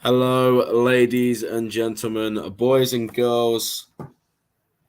Hello, ladies and gentlemen, boys and girls.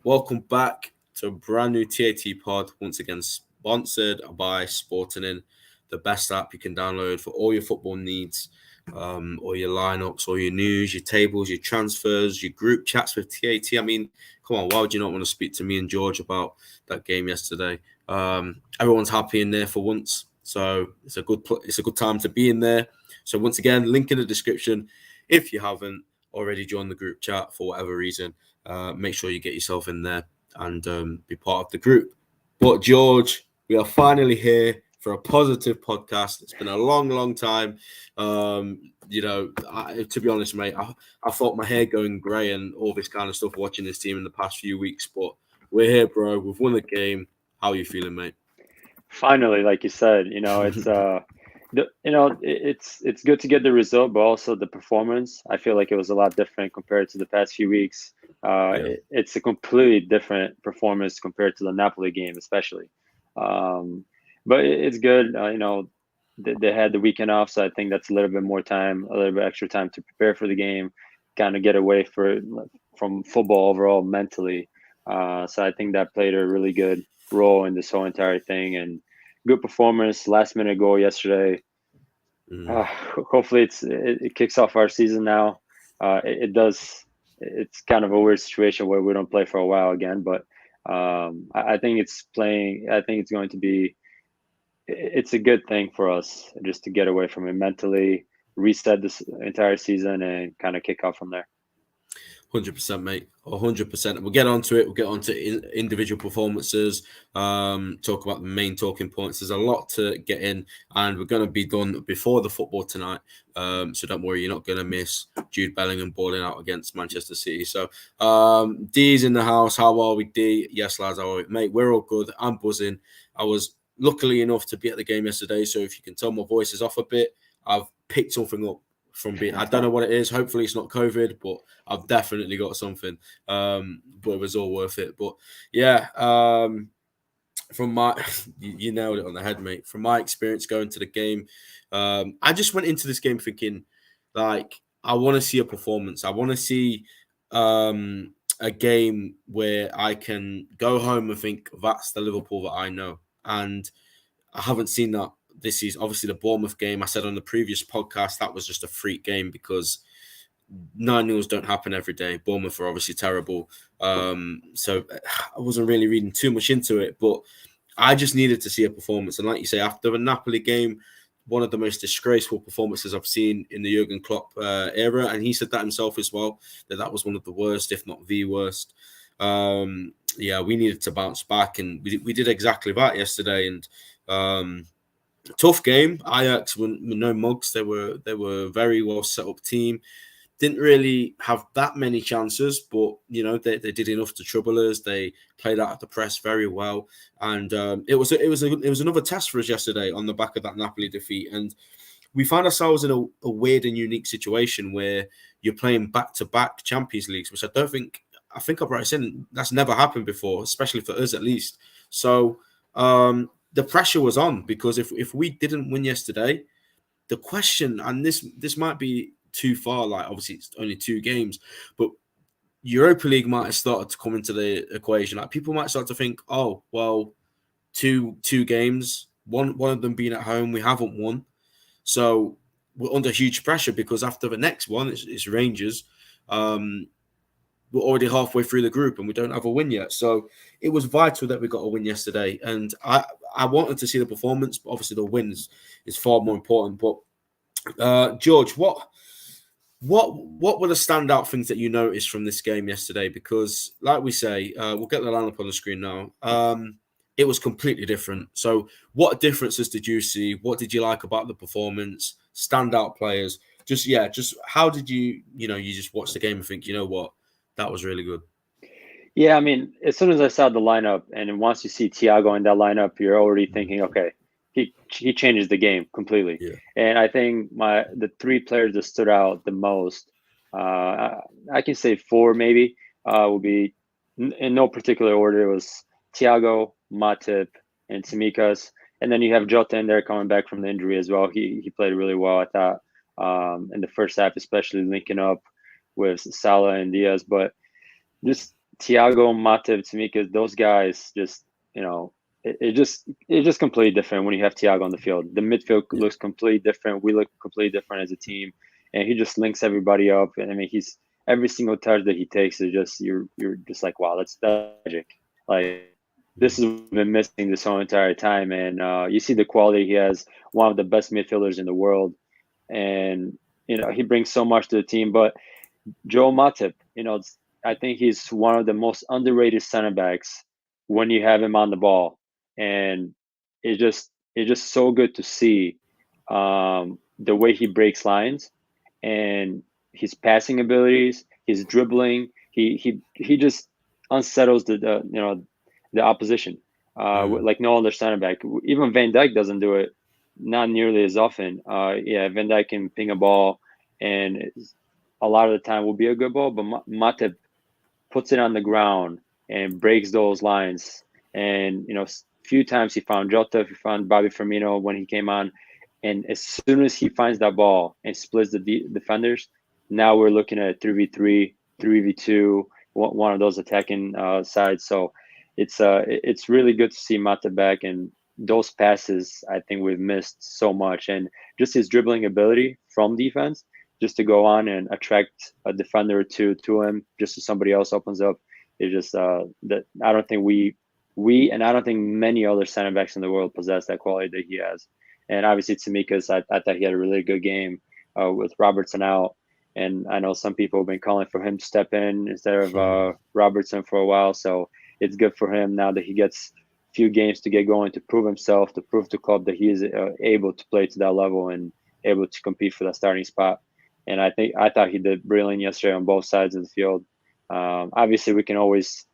Welcome back to a brand new TAT pod. Once again, sponsored by SPORTENING, the best app you can download for all your football needs, all your lineups, all your news, your tables, your transfers, your group chats with TAT. I mean, come on, why would you not want to speak to me and George about that game yesterday? Everyone's happy in there for once, so it's a good time to be in there. So once again, link in the description. If you haven't already joined the group chat for whatever reason, make sure you get yourself in there and be part of the group. But George, we are finally here for a positive podcast. It's been a long, long time. To be honest, mate, I thought my hair going grey and all this kind of stuff watching this team in the past few weeks. But we're here, bro. We've won the game. How are you feeling, mate? Finally, like you said, it's good to get the result, but also the performance. I feel like it was a lot different compared to the past few weeks. It's a completely different performance compared to the Napoli game, especially. But it's good. They had the weekend off, so I think that's a little bit more time, a little bit extra time to prepare for the game, kind of get away from football overall mentally. So I think that played a really good role in this whole entire thing, and good performance, last minute goal yesterday. Hopefully it kicks off our season now. It does. It's kind of a weird situation where we don't play for a while again, but I think it's playing. I think it's going to be. It's a good thing for us just to get away from it mentally, reset this entire season, and kind of kick off from there. 100%, mate. 100%. We'll get onto it. We'll get onto individual performances, talk about the main talking points. There's a lot to get in, and we're going to be done before the football tonight. So don't worry, you're not going to miss Jude Bellingham balling out against Manchester City. So D's in the house. How are we, D? Yes, lads, how are we? Mate, we're all good. I'm buzzing. I was luckily enough to be at the game yesterday, so if you can tell my voice is off a bit, I've picked something up from being, I don't know what it is. Hopefully it's not COVID, but I've definitely got something. But it was all worth it. But yeah, from my, you nailed it on the head, mate. From my experience going to the game, I just went into this game thinking, like, I want to see a performance. I want to see a game where I can go home and think that's the Liverpool that I know. And I haven't seen that this season. Obviously, the Bournemouth game, I said on the previous podcast, that was just a freak game because 9-0s don't happen every day. Bournemouth are obviously terrible. So I wasn't really reading too much into it, but I just needed to see a performance. And like you say, after the Napoli game, one of the most disgraceful performances I've seen in the Jurgen Klopp era. And he said that himself as well, that was one of the worst, if not the worst. We needed to bounce back, and we did exactly that yesterday. And tough game. Ajax were no mugs. They were a very well set up team. Didn't really have that many chances, but they did enough to trouble us. They played out of the press very well, and it was another test for us yesterday on the back of that Napoli defeat. And we find ourselves in a weird and unique situation where you're playing back-to-back Champions Leagues, which I think I'm right saying that's never happened before, especially for us at least. So the pressure was on, because if we didn't win yesterday, the question, and this might be too far, like obviously it's only 2 games, but Europa League might have started to come into the equation. Like people might start to think, oh, well, two games, one of them being at home, we haven't won. So we're under huge pressure because after the next one, it's Rangers. We're already halfway through the group and we don't have a win yet. So it was vital that we got a win yesterday. And I wanted to see the performance, but obviously the wins is far more important. But George, what were the standout things that you noticed from this game yesterday? Because like we say, we'll get the lineup on the screen now. It was completely different. So what differences did you see? What did you like about the performance? Standout players? Just how did you just watch the game and think, you know what? That was really good. Yeah, I mean, as soon as I saw the lineup, and once you see Thiago in that lineup, you're already thinking, okay, he changes the game completely. Yeah. And I think the 3 players that stood out the most, I can say 4 maybe, would be in no particular order. It was Thiago, Matip, and Tsimikas. And then you have Jota in there coming back from the injury as well. He played really well, I thought. in the first half, especially linking up with Salah and Diaz. But just Thiago, Matip, Tsimikas, those guys just, it's just completely different when you have Thiago on the field. The midfield Yeah. looks completely different. We look completely different as a team, and he just links everybody up. And I mean, he's every single touch that he takes is just you're just like, wow, that's magic. Like this is what we've been missing this whole entire time. And you see the quality he has, one of the best midfielders in the world, and he brings so much to the team. But Joe Matip, I think he's one of the most underrated center backs when you have him on the ball, and it's just so good to see the way he breaks lines and his passing abilities, his dribbling. He just unsettles the opposition like no other center back. Even Van Dijk doesn't do it, not nearly as often. Yeah, Van Dijk can ping a ball, and a lot of the time will be a good ball, but Matip puts it on the ground and breaks those lines. And few times he found Jota, he found Bobby Firmino when he came on, and as soon as he finds that ball and splits the defenders, now we're looking at 3v3, 3v2, one of those attacking sides. So it's really good to see Mata back, and those passes I think we've missed so much, and just his dribbling ability from defense, just to go on and attract a defender or two to him, just so somebody else opens up. It's just that I don't think we and I don't think many other center backs in the world possess that quality that he has. And obviously Tsimikas, I thought he had a really good game with Robertson out. And I know some people have been calling for him to step in instead of Robertson for a while. So it's good for him now that he gets a few games to get going, to prove himself, to prove to club that he is able to play to that level and able to compete for that starting spot. And I thought he did brilliant yesterday on both sides of the field. Obviously, we can always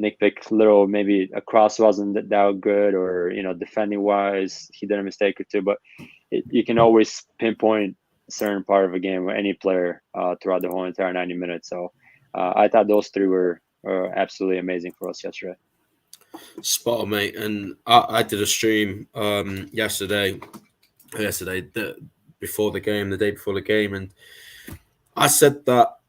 nitpick little, maybe a cross wasn't that good, or defending wise he did a mistake or two, but you can always pinpoint a certain part of a game with any player throughout the whole entire 90 minutes. So I thought those three were absolutely amazing for us yesterday. Spot on, mate. And I did a stream yesterday before the game, the day before the game, and I said that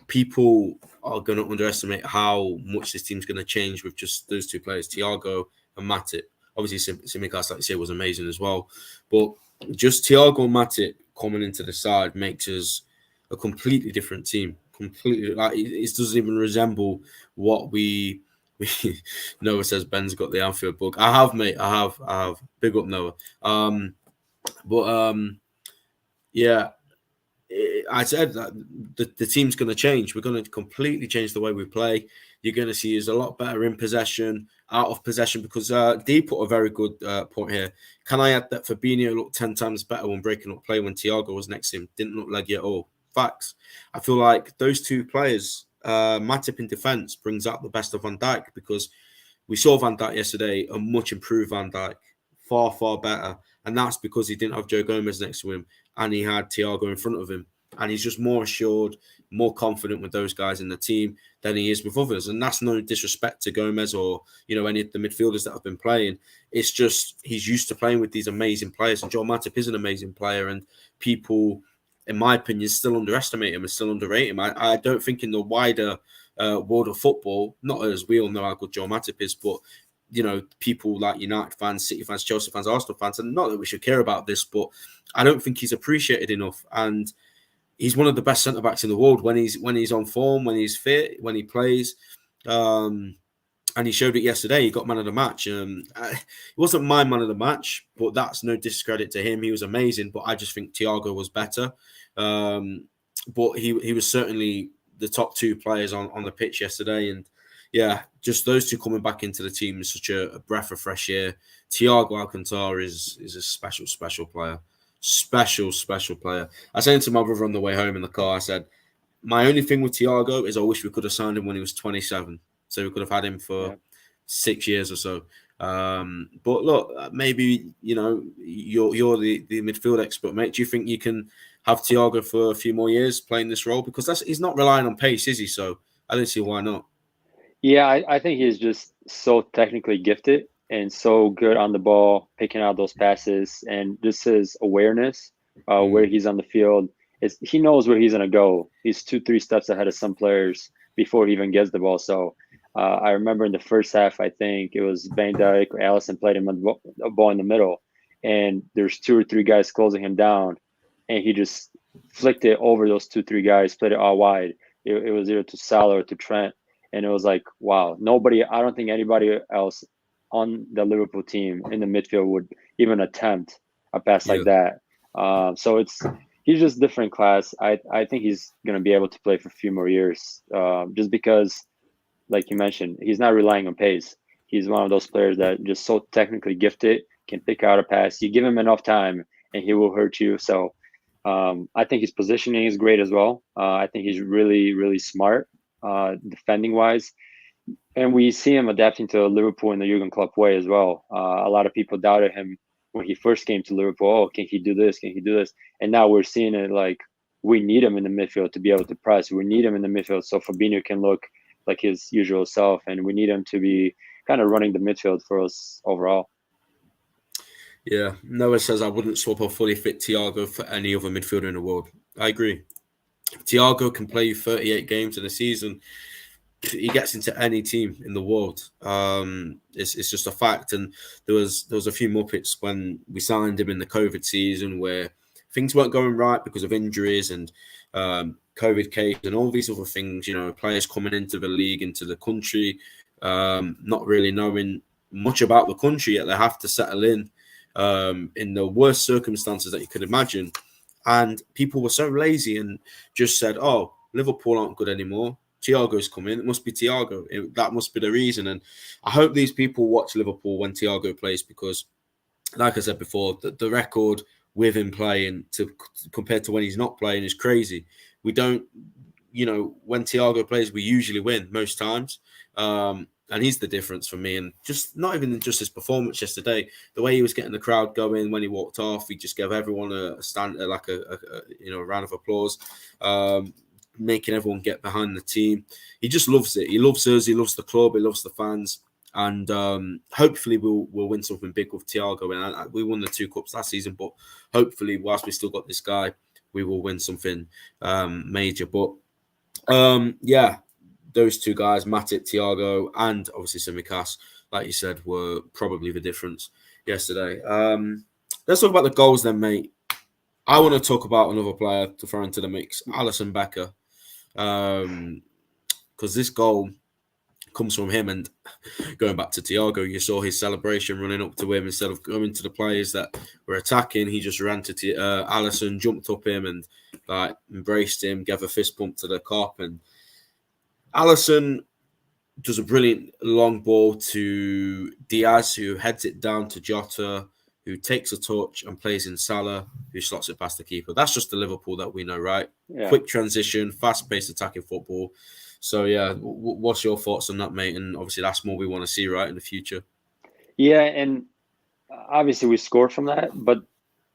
people are going to underestimate how much this team's going to change with just those two players, Thiago and Matip. Obviously, Tsimikas, like you say, was amazing as well. But just Thiago and Matip coming into the side makes us a completely different team. Completely, like it doesn't even resemble what we Noah says Ben's got the Anfield book. I have, mate. I have. Big up, Noah. Yeah. I said that the team's going to change. We're going to completely change the way we play. You're going to see us a lot better in possession, out of possession, because Dee put a very good point here. Can I add that Fabinho looked 10 times better when breaking up play when Thiago was next to him? Didn't look leggy at all. Facts. I feel like those two players, Matip in defence, brings out the best of Van Dijk, because we saw Van Dijk yesterday, a much improved Van Dijk, far, far better. And that's because he didn't have Joe Gomez next to him and he had Thiago in front of him. And he's just more assured, more confident with those guys in the team than he is with others. And that's no disrespect to Gomez or, any of the midfielders that have been playing. It's just he's used to playing with these amazing players. And Joe Matip is an amazing player. And people, in my opinion, still underestimate him and still underrate him. I don't think in the wider world of football, not as we all know how good Joe Matip is, but people like United fans, City fans, Chelsea fans, Arsenal fans, and not that we should care about this, but I don't think he's appreciated enough. And he's one of the best centre backs in the world when he's on form, when he's fit, when he plays. And he showed it yesterday. He got man of the match. It wasn't my man of the match, but that's no discredit to him. He was amazing, but I just think Thiago was better. But he was certainly the top two players on the pitch yesterday. And yeah, just those two coming back into the team is such a breath of fresh air. Thiago Alcantara is a special, special player. Special player. I said to my brother on the way home in the car, I said, my only thing with Thiago is I wish we could have signed him when he was 27. So we could have had him for 6 years or so. But look, maybe, you're the midfield expert, mate. Do you think you can have Thiago for a few more years playing this role? Because he's not relying on pace, is he? So I don't see why not. Yeah, I think he's just so technically gifted and so good on the ball, picking out those passes, and just his awareness where he's on the field. He knows where he's going to go. He's 2-3 steps ahead of some players before he even gets the ball. So I remember in the first half, I think it was Van Dijk or Allison played him a ball in the middle, and there's 2 or 3 guys closing him down, and he just flicked it over those 2-3 guys, played it all wide. It was either to Salah or to Trent, and it was like, wow, I don't think anybody else on the Liverpool team in the midfield would even attempt a pass like that. So he's just different class. I think he's going to be able to play for a few more years, just because, like you mentioned, he's not relying on pace. He's one of those players that just so technically gifted, can pick out a pass. You give him enough time, and he will hurt you. So I think his positioning is great as well. I think he's really, really smart defending wise. And we see him adapting to Liverpool in the Jurgen Klopp way as well. A lot of people doubted him when he first came to Liverpool. Oh, can he do this? Can he do this? And now we're seeing it like we need him in the midfield to be able to press. We need him in the midfield so Fabinho can look like his usual self, and we need him to be kind of running the midfield for us overall. Yeah, Noah says I wouldn't swap a fully fit Thiago for any other midfielder in the world. I agree. Thiago can play 38 games in a season. He gets into any team in the world. It's just a fact. And there was a few muppets when we signed him in the COVID season where things weren't going right because of injuries and COVID case and all these other things. You know, players coming into the league, into the country, not really knowing much about the country yet. They have to settle in the worst circumstances that you could imagine. And people were so lazy and just said, "Oh, Liverpool aren't good anymore. Thiago's coming. It must be Thiago. That must be the reason." And I hope these people watch Liverpool when Thiago plays because, like I said before, the record with him playing compared to when he's not playing is crazy. We don't, when Thiago plays, we usually win most times. And he's the difference for me. And just not even just his performance yesterday, the way he was getting the crowd going when he walked off, he just gave everyone a stand, like a round of applause. Making everyone get behind the team. He just loves it. He loves us. He loves the club. He loves the fans. And hopefully we'll win something big with Thiago. And we won the 2 cups last season, but hopefully whilst we still got this guy, we will win something major. But yeah, those 2 guys, Matip, Thiago, and obviously Tsimikas, like you said, were probably the difference yesterday. Let's talk about the goals then, mate. I want to talk about another player to throw into the mix, Alisson Becker. Because this goal comes from him, and going back to Thiago, you saw his celebration running up to him instead of going to the players that were attacking. He just ran to Alisson, jumped up him, and like embraced him, gave a fist bump to the cop. And Alisson does a brilliant long ball to Diaz, who heads it down to Jota, who takes a touch and plays in Salah, who slots it past the keeper. That's just the Liverpool that we know, right? Yeah. Quick transition, fast-paced attacking football. So, yeah, what's your thoughts on that, mate? And obviously that's more we want to see, right, in the future. Yeah, and obviously we scored from that. But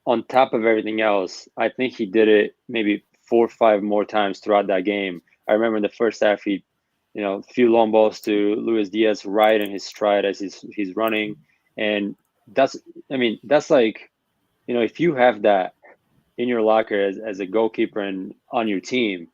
on top of everything else, I think he did it maybe 4 or 5 more times throughout that game. I remember in the first half, he, a few long balls to Luis Diaz right in his stride as he's running. And that's like, if you have that in your locker as a goalkeeper and on your team,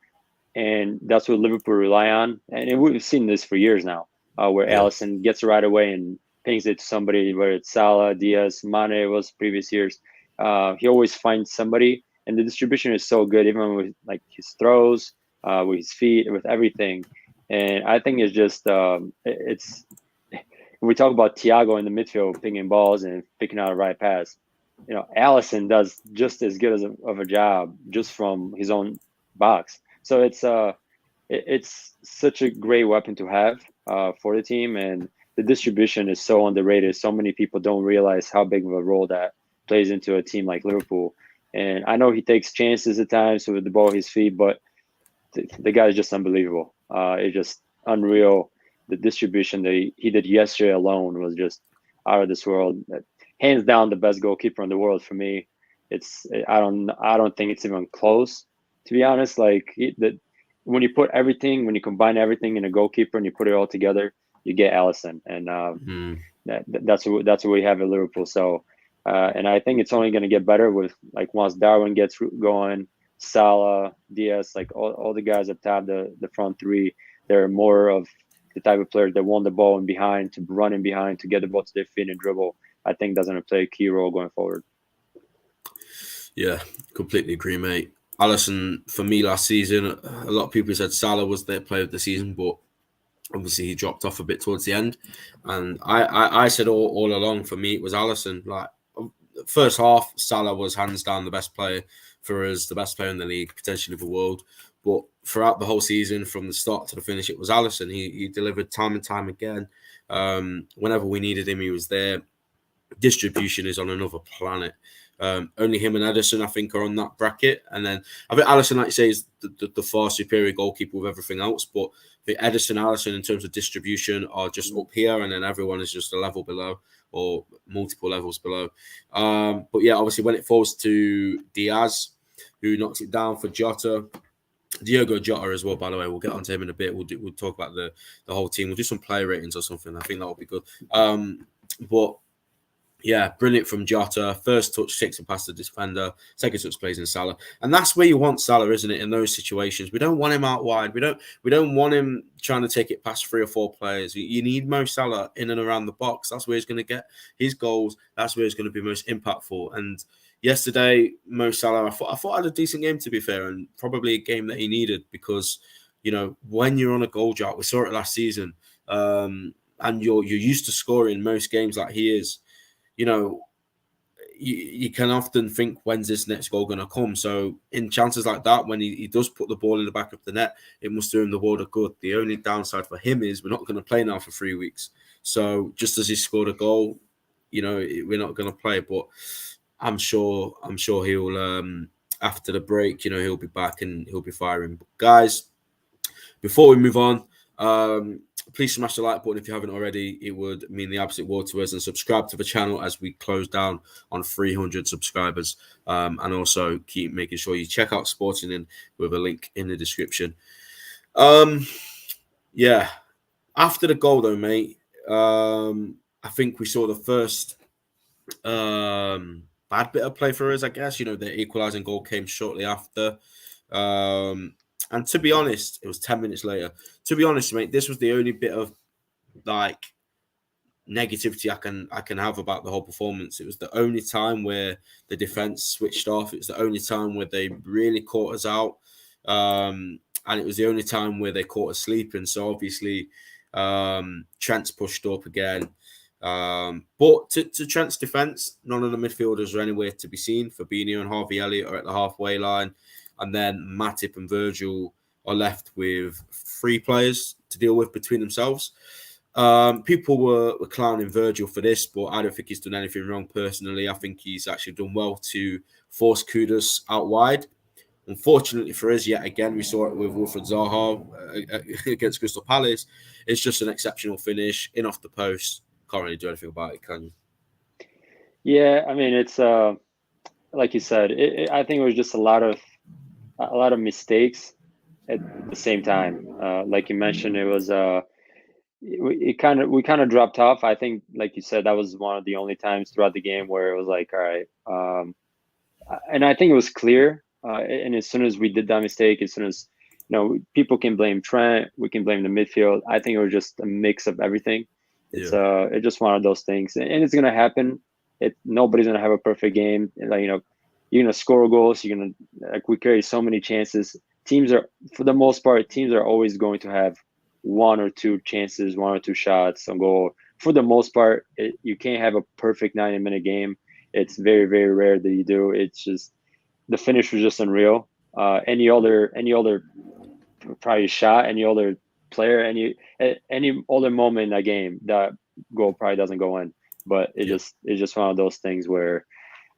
and that's what Liverpool rely on. And we've seen this for years now, where Alisson gets right away and pings it to somebody, whether it's Salah, Diaz, Mane was previous years. He always finds somebody, and the distribution is so good, even with like his throws, with his feet, with everything. And I think it's just it's. When we talk about Thiago in the midfield picking balls and picking out a right pass, Alisson does just as good of a job just from his own box. So it's such a great weapon to have for the team, and the distribution is so underrated. So many people don't realize how big of a role that plays into a team like Liverpool. And I know he takes chances at times with the ball at his feet, but the guy is just unbelievable. It's just unreal. The distribution that he did yesterday alone was just out of this world. Hands down, the best goalkeeper in the world for me. I don't think it's even close, to be honest. Like when you combine everything in a goalkeeper and you put it all together, you get Alisson, and that's what we have at Liverpool. So And I think it's only going to get better with like once Darwin gets going, Salah, Diaz, like all the guys up top, the front three, they're more of the type of players that want the ball in behind, to run in behind, to get the ball to their feet and dribble. I think that's going to play a key role going forward. Yeah, completely agree, mate. Alisson, for me last season, a lot of people said Salah was their player of the season, but obviously he dropped off a bit towards the end. And I said all along, for me, it was Alisson. Like, first half, Salah was hands down the best player for us, the best player in the league, potentially the world. But throughout the whole season, from the start to the finish, it was Alisson. He delivered time and time again. Whenever we needed him, he was there. Distribution is on another planet. Only him and Ederson, I think, are on that bracket. And then I think Alisson, like you say, is the far superior goalkeeper with everything else. But the Ederson, Alisson, in terms of distribution, are just up here, and then everyone is just a level below or multiple levels below. But yeah, obviously, when it falls to Diaz, who knocks it down for Jota, Diogo Jota as well, by the way. We'll get onto him in a bit. We'll talk about the whole team. We'll do some player ratings or something. I think that would be good. But yeah, brilliant from Jota. First touch, takes it past the defender. Second touch, plays in Salah, and that's where you want Salah, isn't it? In those situations, we don't want him out wide. We don't want him trying to take it past 3 or 4 players. You need Mo Salah in and around the box. That's where he's going to get his goals. That's where he's going to be most impactful. And yesterday, Mo Salah, I thought had a decent game, to be fair, and probably a game that he needed, because when you're on a goal drought, we saw it last season, and you're used to scoring most games like he is. You can often think, when's this next goal going to come? So in chances like that, when he does put the ball in the back of the net, it must do him the world of good. The only downside for him is we're not going to play now for 3 weeks. So just as he scored a goal, we're not going to play. But I'm sure he'll, after the break, he'll be back and he'll be firing. But guys, before we move on, please smash the like button if you haven't already. It would mean the absolute world to us. And subscribe to the channel as we close down on 300 subscribers. And also keep making sure you check out SPORTENING with a link in the description. Yeah. After the goal, though, mate, I think we saw the first bad bit of play for us, I guess. The equalising goal came shortly after. And to be honest, it was 10 minutes later. To be honest, mate, this was the only bit of negativity I can have about the whole performance. It was the only time where the defense switched off. It was the only time where they really caught us out. And it was the only time where they caught us sleeping. So obviously, Trent's pushed up again. But to Trent's defense, none of the midfielders are anywhere to be seen. Fabinho and Harvey Elliott are at the halfway line. And then Matip and Virgil are left with 3 players to deal with between themselves. People were clowning Virgil for this, but I don't think he's done anything wrong personally. I think he's actually done well to force Kudus out wide. Unfortunately for us, yet again, we saw it with Wilfred Zaha against Crystal Palace. It's just an exceptional finish, in off the post. Can't really do anything about it, can you? Yeah, I mean, it's like you said, I think it was just a lot of mistakes at the same time. Like you mentioned, it was we kind of dropped off. I think, like you said, that was one of the only times throughout the game where it was like, all right. And I think it was clear. And as soon as we did that mistake, as soon as people can blame Trent, we can blame the midfield. I think it was just a mix of everything. It's just one of those things, and it's gonna happen. Nobody's gonna have a perfect game. You're gonna score goals. You're gonna we carry so many chances. For the most part, teams are always going to have 1 or 2 chances, 1 or 2 shots on goal. For the most part, you can't have a perfect 90-minute game. It's very, very rare that you do. It's just the finish was just unreal. Any other probably shot, any other player, any other moment in that game, that goal probably doesn't go in. But it's just one of those things where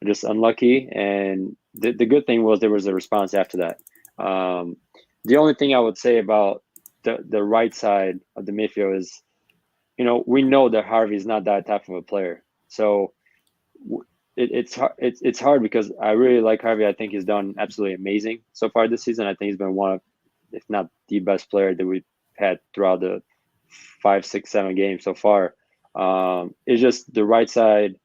just unlucky. And the good thing was there was a response after that. The only thing I would say about the right side of the midfield is, we know that Harvey is not that type of a player. So it's hard because I really like Harvey. I think he's done absolutely amazing so far this season. I think he's been one of, if not the best player that we've had throughout the 5, 6, 7 games so far. It's just the right side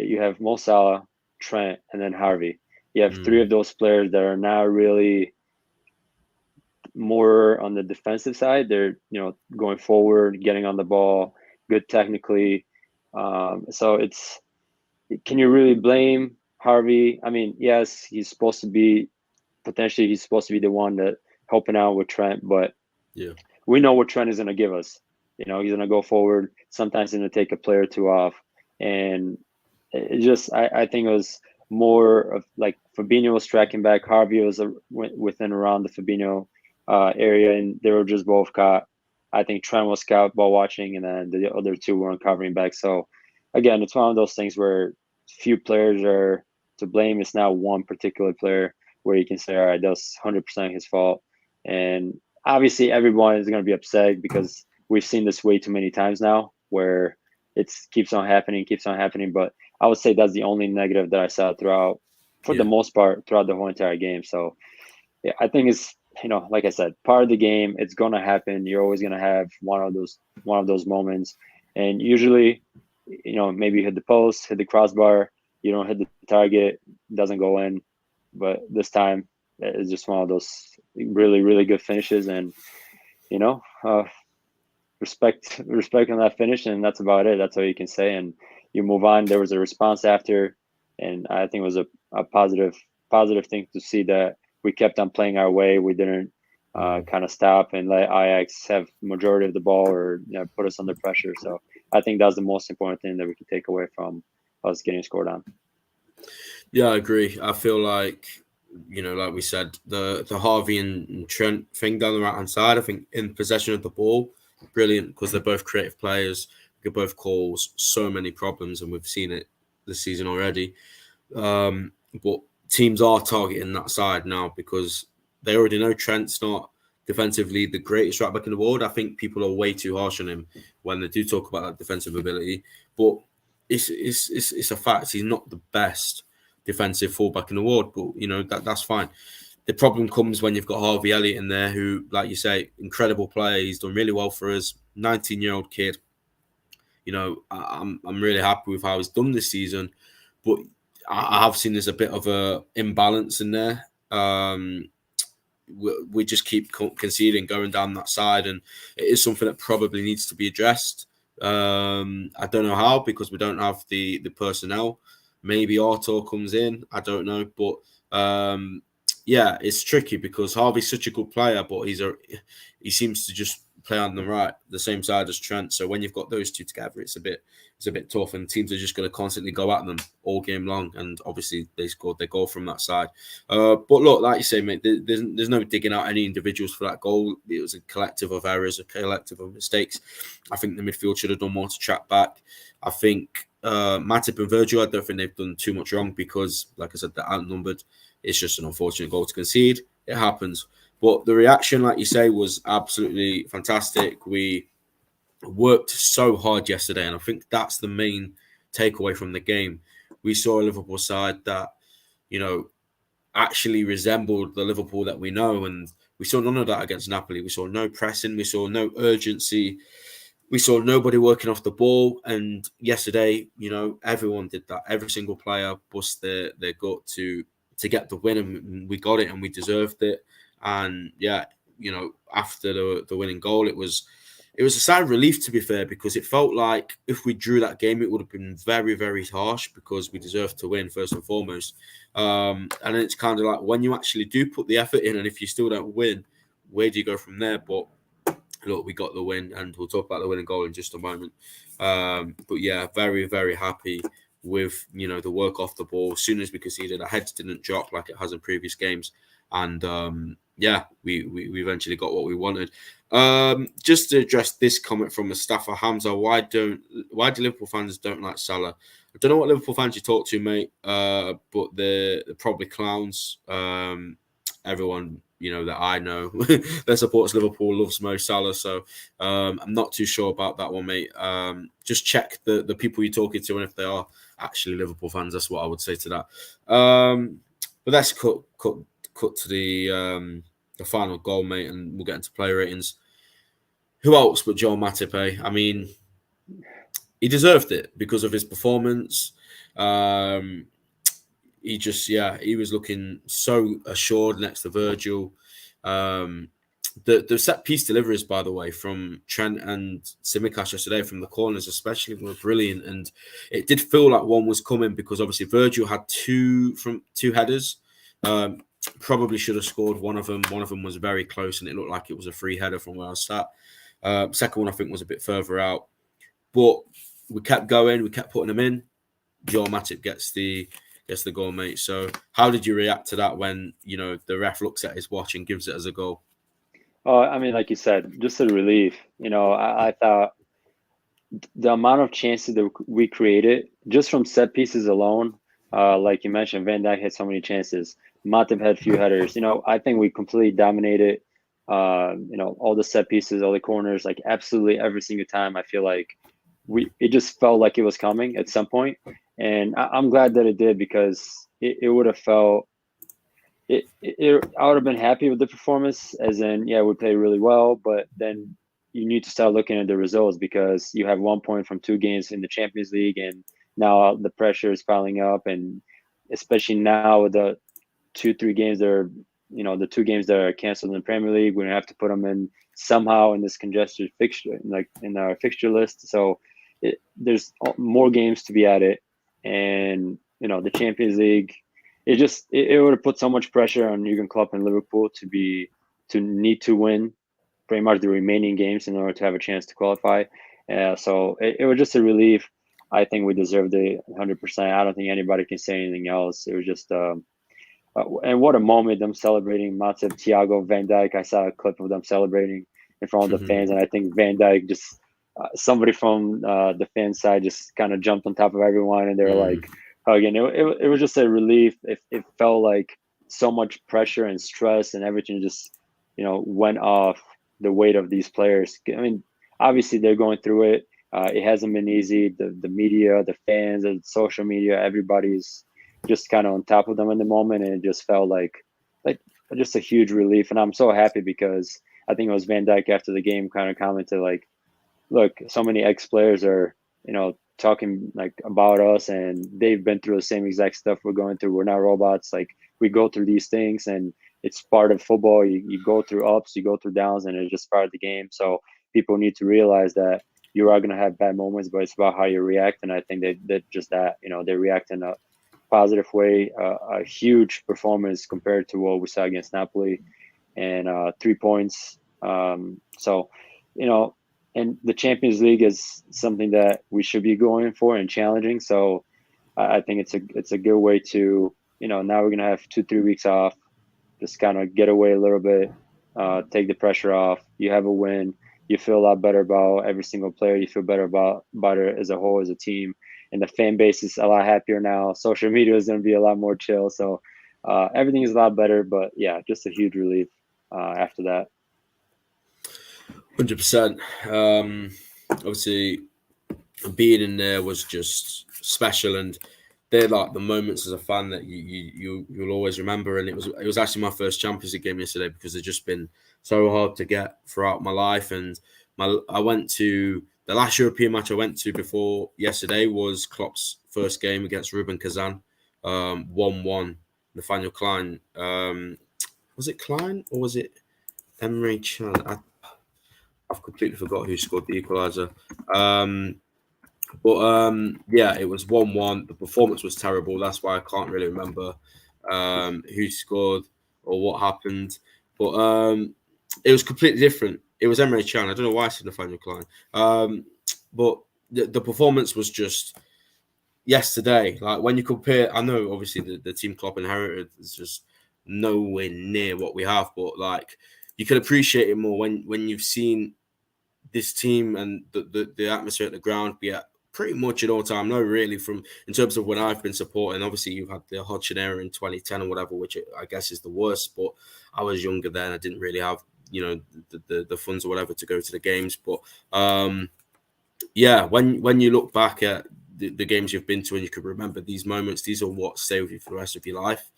you have Mo Salah, Trent, and then Harvey. You have three Mm. of those players that are now really more on the defensive side. They're going forward, getting on the ball, good technically. So it's can you really blame Harvey? I mean, yes, he's supposed to be the one that helping out with Trent, but Yeah. we know what Trent is going to give us. He's going to go forward. Sometimes he's going to take a player or two off, and it just I think it was more of like Fabinho was tracking back. Harvey was within around the Fabinho area, and they were just both caught. I think Trent was caught ball watching, and then the other two were covering back. So again, it's one of those things where few players are to blame. It's not one particular player where you can say, all right, that's 100% his fault. And obviously, everyone is going to be upset because we've seen this way too many times now, where it keeps on happening. But I would say that's the only negative that I saw throughout, for the Yeah. most part, throughout the whole entire game. So yeah, I think it's like I said, part of the game. It's gonna happen. You're always gonna have one of those moments, and usually, maybe you hit the post, hit the crossbar, you don't hit the target, doesn't go in. But this time, it's just one of those really really good finishes, and you know, uh, respect on that finish, and that's about it. That's all you can say, and you move on. There was a response after, and I think it was a positive thing to see that we kept on playing our way. We didn't kind of stop and let Ajax have majority of the ball or put us under pressure. So I think that's the most important thing that we can take away from us getting scored on. Yeah, I agree. I feel like, like we said, the Harvey and Trent thing down the right hand side, I think in possession of the ball, brilliant because they're both creative players. They both cause so many problems, and we've seen it this season already. But teams are targeting that side now because they already know Trent's not defensively the greatest right back in the world. I think people are way too harsh on him when they do talk about that defensive ability. But it's a fact. He's not the best defensive fullback in the world, but that's fine. The problem comes when you've got Harvey Elliott in there, who, like you say, incredible player. He's done really well for us. 19-year-old kid. I'm really happy with how he's done this season, but I have seen there's a bit of a imbalance in there. We just keep conceding, going down that side, and it is something that probably needs to be addressed. I don't know how because we don't have the personnel. Maybe Arto comes in. I don't know, but yeah, it's tricky because Harvey's such a good player, but he seems to just play on the same side as Trent. So when you've got those two together, it's a bit tough, and teams are just going to constantly go at them all game long. And obviously, they scored their goal from that side. But look, like you say, mate, there's no digging out any individuals for that goal. It was a collective of errors, a collective of mistakes. I think the midfield should have done more to track back. I think Matip and Virgil, I don't think they've done too much wrong because, like I said, they're outnumbered. It's just an unfortunate goal to concede. It happens. But the reaction, like you say, was absolutely fantastic. We worked so hard yesterday, and I think that's the main takeaway from the game. We saw a Liverpool side that, actually resembled the Liverpool that we know, and we saw none of that against Napoli. We saw no pressing. We saw no urgency. We saw nobody working off the ball. And yesterday, everyone did that. Every single player bust their gut to get the win, and we got it, and we deserved it. And yeah, after the winning goal, it was a sigh of relief, to be fair, because it felt like if we drew that game, it would have been very, very harsh because we deserved to win first and foremost. And it's kind of like when you actually do put the effort in, and if you still don't win, where do you go from there? But look, we got the win, and we'll talk about the winning goal in just a moment. But yeah, very, very happy with the work off the ball. As soon as we conceded, our heads didn't drop like it has in previous games, and yeah, we eventually got what we wanted. Just to address this comment from Mustafa Hamza, why do Liverpool fans don't like Salah? I don't know what Liverpool fans you talk to, mate, but they're probably clowns. Everyone that I know that supports Liverpool loves Mo Salah, so I'm not too sure about that one, mate. Just check the people you're talking to, and if they are actually Liverpool fans, that's what I would say to that. But let's cut to the final goal, mate, and we'll get into player ratings. Who else but Joel Matip? I mean, he deserved it because of his performance. He was looking so assured next to Virgil. The set piece deliveries, by the way, from Trent and Tsimikas yesterday from the corners, especially, were brilliant. And it did feel like one was coming because obviously Virgil had two headers. Probably should have scored one of them. One of them was very close, and it looked like it was a free header from where I was sat. Second one, I think, was a bit further out. But we kept going. We kept putting them in. Joel Matip gets the goal, mate. So how did you react to that when, the ref looks at his watch and gives it as a goal? I mean, like you said, just a relief. I thought the amount of chances that we created just from set pieces alone, like you mentioned, Van Dijk had so many chances. Matip had few headers. I think we completely dominated. All the set pieces, all the corners, like absolutely every single time. I feel like it just felt like it was coming at some point, and I'm glad that it did, because it would have felt. I would have been happy with the performance, as in, yeah, we played really well, but then you need to start looking at the results, because you have 1 point from 2 games in the Champions League, and now the pressure is piling up, and especially now with the 2-3 games that are, the 2 games that are canceled in the Premier League, we're gonna have to put them in somehow in this congested fixture, like in our fixture list. So there's more games to be added, and the Champions League. It would have put so much pressure on Jurgen Klopp and Liverpool to need to win pretty much the remaining games in order to have a chance to qualify. So it was just a relief. I think we deserved it 100%. I don't think anybody can say anything else. It was just and what a moment, them celebrating Matip, Thiago, Van Dijk. I saw a clip of them celebrating in front of the fans, and I think Van Dijk just somebody from the fan side just kind of jumped on top of everyone, and they were like hugging. It was just a relief. It felt like so much pressure and stress and everything just went off the weight of these players. I mean, obviously they're going through it. It hasn't been easy. The media, the fans, and social media, everybody's just kind of on top of them in the moment, and it just felt like just a huge relief. And I'm so happy, because I think it was Van Dijk after the game kind of commented like, look, so many ex-players are talking like about us, and they've been through the same exact stuff we're going through. We're not robots. Like, we go through these things, and it's part of football. You go through ups, you go through downs, and it's just part of the game. So people need to realize that you are going to have bad moments, but it's about how you react. And I think that just that, they react in a positive way. A huge performance compared to what we saw against Napoli, and 3 points. And the Champions League is something that we should be going for and challenging. So I think it's a good way to, now we're going to have 2-3 weeks off, just kind of get away a little bit, take the pressure off. You have a win. You feel a lot better about every single player. You feel better about it as a whole, as a team. And the fan base is a lot happier now. Social media is going to be a lot more chill. So everything is a lot better. But yeah, just a huge relief after that. 100%. Obviously, being in there was just special, and they're like the moments as a fan that you'll always remember. And it was actually my first Champions League game yesterday, because they've just been so hard to get throughout my life. And I went to the last European match I went to before yesterday was Klopp's first game against Ruben Kazan, 1-1. Nathaniel Klein, was it Klein or was it Emre Can? I've completely forgot who scored the equaliser. Yeah, it was 1-1. The performance was terrible. That's why I can't really remember who scored or what happened. But it was completely different. It was Emre Can. I don't know why I said Nathaniel Klein. But the performance was just yesterday. Like, when you compare, I know obviously the team Klopp inherited is just nowhere near what we have, but like, you can appreciate it more when you've seen this team and the atmosphere at the ground be at pretty much an all-time low, really, from in terms of when I've been supporting. Obviously, you've had the Hodgson era in 2010 or whatever, which I guess is the worst, but I was younger then. I didn't really have, the funds or whatever to go to the games. But yeah, when you look back at the games you've been to and you can remember these moments, these are what stay with you for the rest of your life.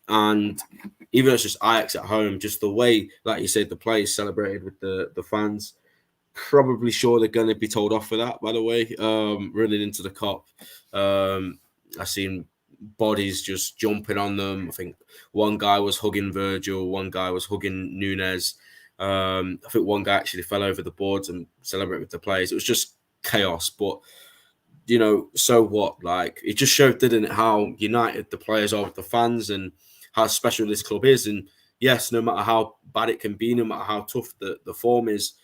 And even if it's just Ajax at home, just the way, like you said, the players celebrated with the fans, probably sure they're going to be told off for that, by the way, running into the Kop. I seen bodies just jumping on them. I think one guy was hugging Virgil, one guy was hugging Nunes. I think one guy actually fell over the boards and celebrated with the players. It was just chaos, but so what? Like, it just showed, didn't it, how united the players are with the fans and how special this club is. And yes, no matter how bad it can be, no matter how tough the form is,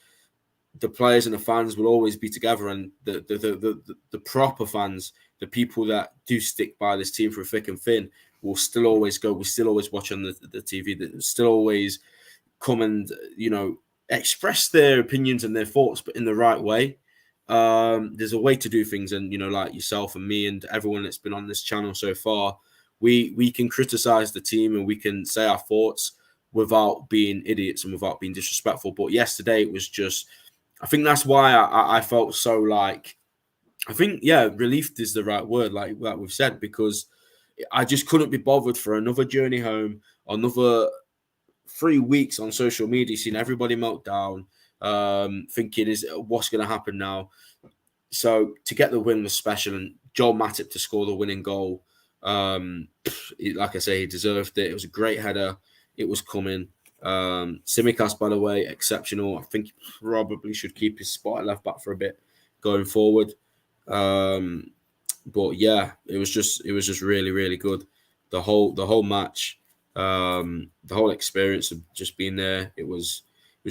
the players and the fans will always be together. And the proper fans, the people that do stick by this team through thick and thin, will still always go. We still always watch on the TV. That still always come and express their opinions and their thoughts, but in the right way. There's a way to do things, and like yourself and me and everyone that's been on this channel so far, we can criticize the team and we can say our thoughts without being idiots and without being disrespectful. But yesterday it was just, I think that's why I felt so relieved is the right word, like we've said, because I just couldn't be bothered for another journey home, another 3 weeks on social media, seeing everybody melt down, thinking, what's going to happen now? So to get the win was special, and Joel Matip to score the winning goal, like I say, he deserved it. It was a great header. It was coming. Tsimikas, by the way, exceptional. I think he probably should keep his spot at left back for a bit going forward. But yeah, it was just really, really good. The whole match, the whole experience of just being there, it was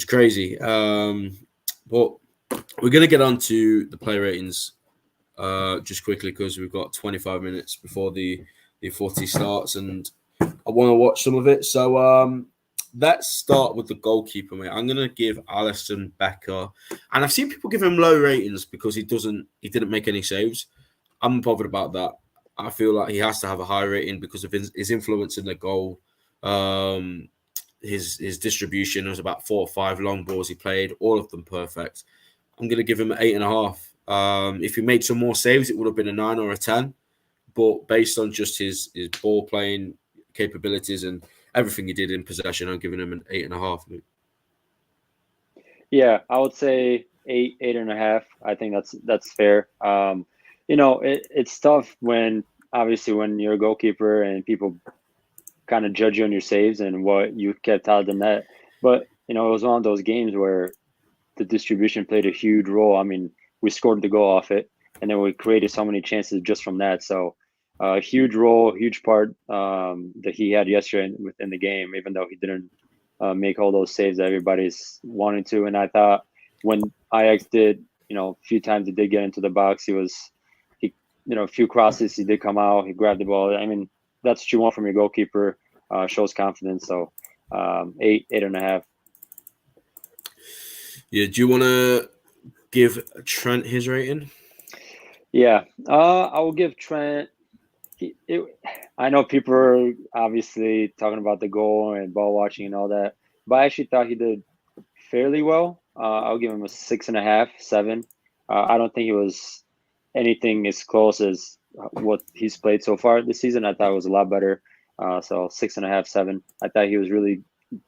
crazy. But we're gonna get on to the play ratings just quickly, because we've got 25 minutes before the footy starts, and I want to watch some of it. So let's start with the goalkeeper, mate. I'm gonna give Alisson Becker, and I've seen people give him low ratings because he didn't make any saves. I'm not bothered about that. I feel like he has to have a high rating because of his influence in the goal. His distribution was about 4 or 5 long balls he played, all of them perfect. I'm going to give him an 8.5. If he made some more saves, it would have been a 9 or a 10. But based on just his ball playing capabilities and everything he did in possession, I'm giving him an 8.5. Yeah, I would say 8.5. I think that's fair. It's tough when you're a goalkeeper and people kind of judge you on your saves and what you kept out of the net. But it was one of those games where the distribution played a huge role. I mean, we scored the goal off it, and then we created so many chances just from that. So huge role, huge part that he had yesterday within the game, even though he didn't make all those saves that everybody's wanting to. And I thought when Ajax did, a few times he did get into the box, a few crosses, he did come out, he grabbed the ball. I mean, that's what you want from your goalkeeper. Shows confidence. So 8.5. Yeah. Do you want to give Trent his rating? Yeah, I will give Trent. I know people are obviously talking about the goal and ball watching and all that, but I actually thought he did fairly well. I'll give him a 6.5, 7. I don't think it was anything as close as what he's played so far this season. I thought it was a lot better. So 6.5, 7. I thought he was really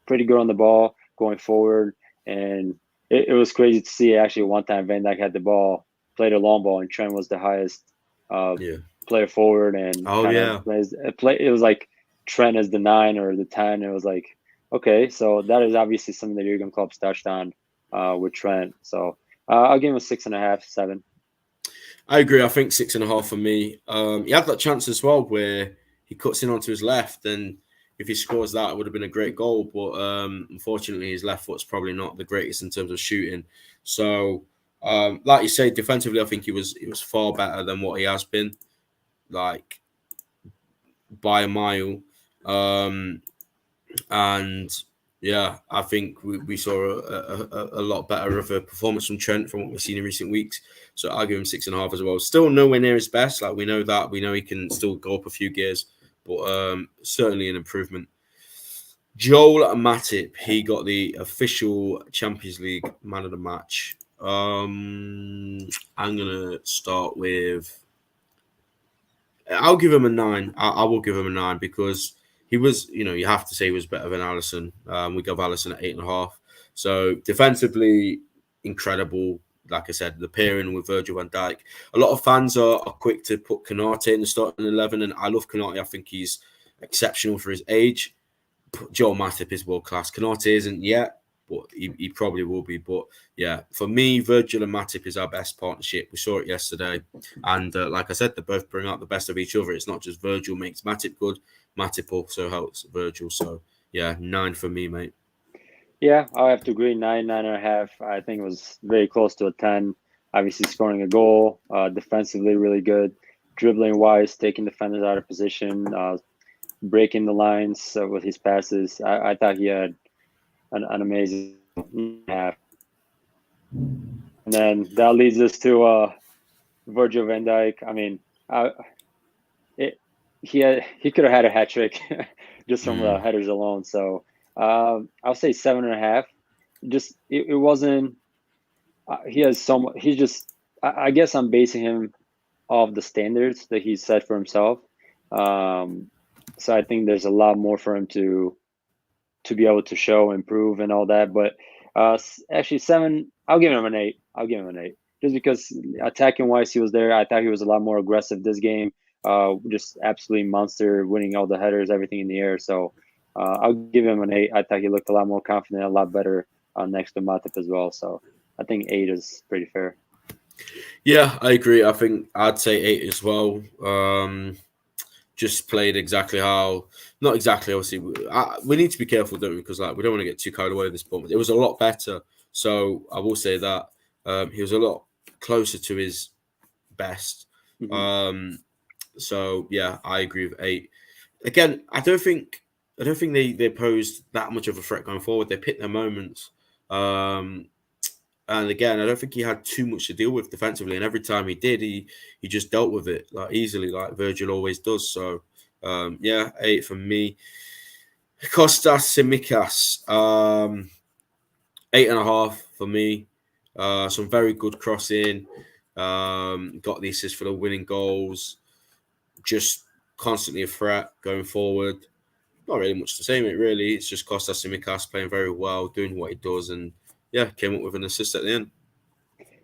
pretty good on the ball going forward, and it was crazy to see. Actually, one time Van Dijk had the ball, played a long ball, and Trent was the highest player forward, and it was like Trent as the 9 or the 10. It was like, okay, so that is obviously something that Jurgen Klopp's touched on with Trent. So I'll give him a 6.5, 7. I agree. I think 6.5 for me. He had that chance as well where he cuts in onto his left, and if he scores that, it would have been a great goal. But unfortunately, his left foot's probably not the greatest in terms of shooting. So, like you say, defensively, I think he was far better than what he has been, like by a mile. And yeah, I think we saw a lot better of a performance from Trent from what we've seen in recent weeks. So I'll give him 6.5 as well. Still nowhere near his best. Like, we know that. We know he can still go up a few gears, but certainly an improvement. Joel Matip, he got the official Champions League man of the match. I'm going to start with... I'll give him a 9. I will give him a 9 because he was, you have to say he was better than Alisson. We gave Alisson at 8.5. So defensively, incredible. like I said, the pairing with Virgil van Dijk. A lot of fans are quick to put Konate in the starting 11, and I love Konate. I think he's exceptional for his age. Joel Matip is world class. Konate isn't yet, but he probably will be. But yeah, for me, Virgil and Matip is our best partnership. We saw it yesterday, and like I said, they both bring out the best of each other. It's not just Virgil makes Matip good; Matip also helps Virgil. So yeah, 9 for me, mate. Yeah, I'll have to agree. 9.5. I think it was very close to a 10. Obviously, scoring a goal, defensively really good, dribbling wise, taking defenders out of position, breaking the lines with his passes. I thought he had an amazing half. And then that leads us to Virgil van Dijk. I mean, he could have had a hat trick just from the headers alone. So I'll say 7.5. Just it wasn't. He has so. He's just. I guess I'm basing him off the standards that he's set for himself. So I think there's a lot more for him to be able to show, improve, and all that. But actually, 7. I'll give him an 8. I'll give him an 8 just because attacking wise he was there. I thought he was a lot more aggressive this game. Just absolutely monster, winning all the headers, everything in the air. So I'll give him an 8. I thought he looked a lot more confident, a lot better next to Matip as well. So I think 8 is pretty fair. Yeah, I agree. I think I'd say 8 as well. Just played exactly how, not exactly, obviously. We need to be careful, don't we? Because like we don't want to get too carried away at this point. It was a lot better. So I will say that he was a lot closer to his best. Mm-hmm. So yeah, I agree with 8. Again, I don't think they posed that much of a threat going forward. They picked their moments. And again, I don't think he had too much to deal with defensively. And every time he did, he just dealt with it like easily, like Virgil always does. So yeah, 8 for me. Kostas Tsimikas, 8.5 for me. Some very good crossing. Got the assist for the winning goals. Just constantly a threat going forward. Not really much to say, mate, really. It's just Kostas Tsimikas playing very well, doing what he does, and yeah, came up with an assist at the end.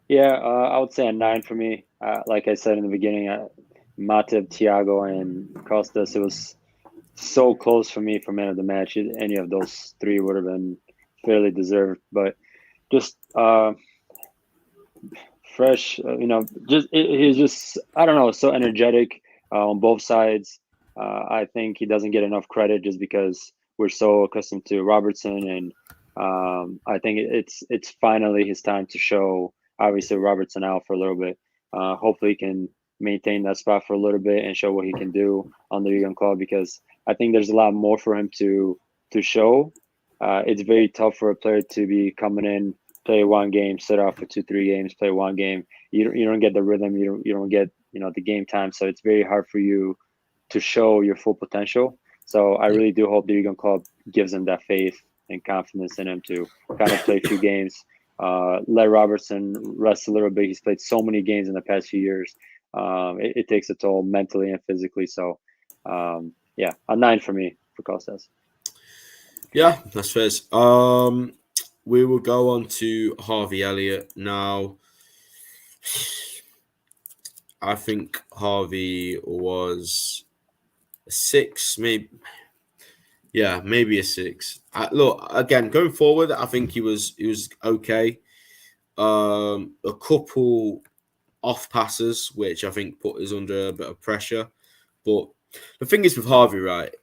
Yeah, I would say a 9 for me. Like I said in the beginning, Matip, Thiago, and Kostas, it was so close for me for man of the match. Any of those 3 would have been fairly deserved, but just fresh, just he's just, I don't know, so energetic on both sides. I think he doesn't get enough credit just because we're so accustomed to Robertson, and I think it's finally his time to show. Obviously, Robertson out for a little bit. Hopefully, he can maintain that spot for a little bit and show what he can do on the Jurgen Klopp, because I think there's a lot more for him to show. It's very tough for a player to be coming in, play one game, sit out for 2-3 games, play one game. You don't get the rhythm. You don't get the game time. So it's very hard for you to show your full potential. So I really do hope the Jurgen Klopp gives him that faith and confidence in him to kind of play a few games. Let Robertson rest a little bit. He's played so many games in the past few years. It takes a toll mentally and physically. So yeah, a 9 for me for Kostas. Yeah, that's fair. We will go on to Harvey Elliott now. I think Harvey was a 6, maybe. Yeah, maybe a 6. Look, again, going forward, I think he was okay. A couple off passes, which I think put us under a bit of pressure. But the thing is with Harvey, right?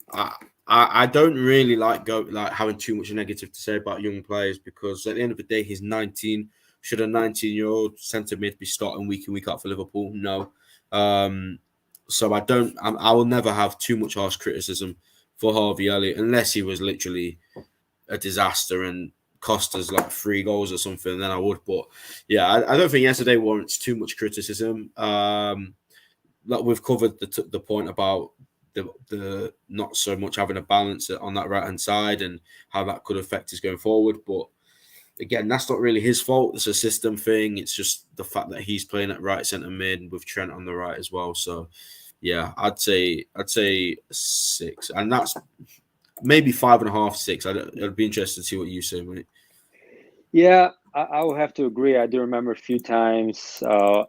I don't really like having too much negative to say about young players, because at the end of the day, he's 19. Should a 19-year-old centre mid be starting week in, week out for Liverpool? No. So I will never have too much harsh criticism for Harvey Elliott unless he was literally a disaster and cost us like 3 goals or something. Then I would. But yeah, I don't think yesterday warrants too much criticism. Like we've covered the point about the not so much having a balance on that right hand side and how that could affect us going forward. But again, that's not really his fault. It's a system thing. It's just the fact that he's playing at right centre mid with Trent on the right as well. So yeah, I'd say 6, and that's maybe 5.5, 6. I'd be interested to see what you say, mate. Yeah, I will have to agree. I do remember a few times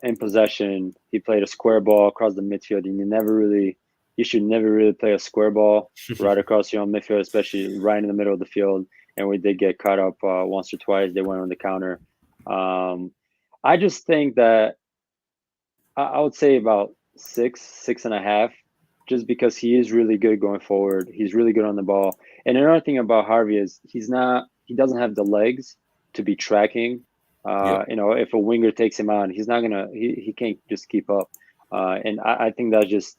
in possession, he played a square ball across the midfield, and you should never really play a square ball right across your own midfield, especially right in the middle of the field. And we did get caught up once or twice. They went on the counter. I just think that I would say about 6.5, just because he is really good going forward. He's really good on the ball. And another thing about Harvey is he doesn't have the legs to be tracking. Yeah. If a winger takes him on, he can't just keep up. And I think that's just,